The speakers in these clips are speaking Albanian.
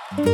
Hej,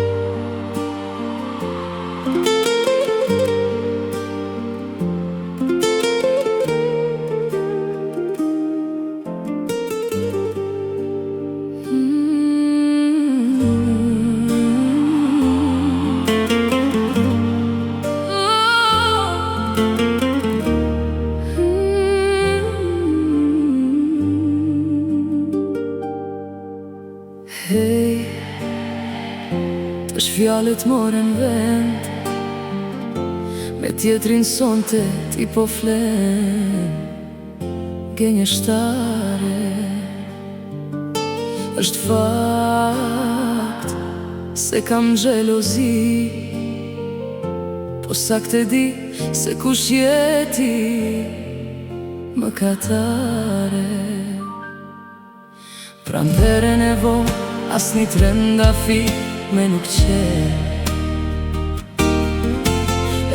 tash fjallet morën vend, me tjetrin sonte ti po flen. Gënjeshtare, është fakt se kam xhelozi, po saktë e di se kush jeti mëkatare. Pran veren e vo, as një trendafi me nuk qe,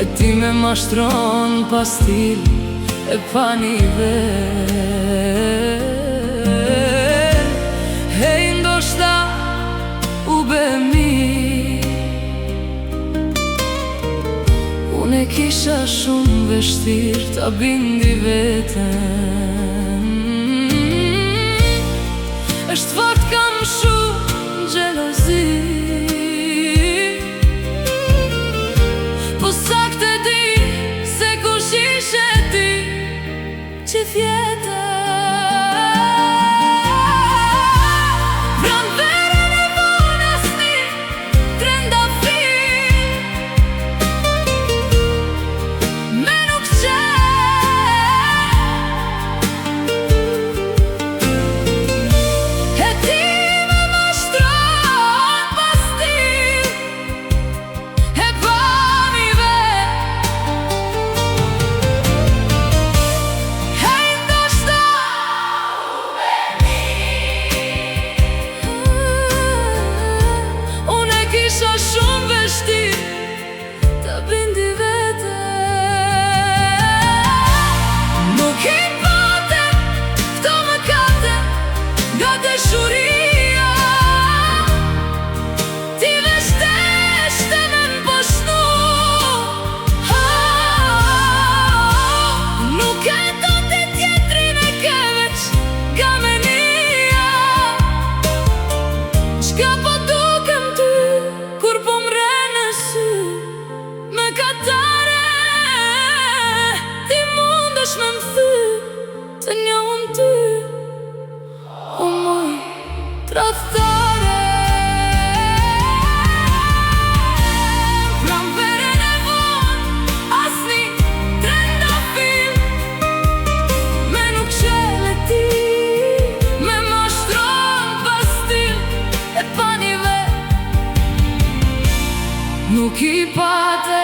e ti me mashtron pastil e pa një ver. Hej, ndoshta u be mi, unë e kisha shumë veshtir ta bindi vetën. Është fakt kam shumë xhelozi, po saktë e di se kush ishe ti që vjetë. Pran veren e von asni trendafi, me nuk qe, kisha shumë veshtir ta bindi vete. Nuk i pate këto mëkate nga dashuria, ti veshtesh të me m'poshnu. Nuk e do të tjetrin e ke veç gamenia, çka po dukem ty kur po mre në sy mëkatare. Ti mundesh me m'thy se njohëm ty, o moj tradhtare. Pran veren e von asni trendafil, me nuk qele ti me mashtron pastil e pa një vet. Nuk i pate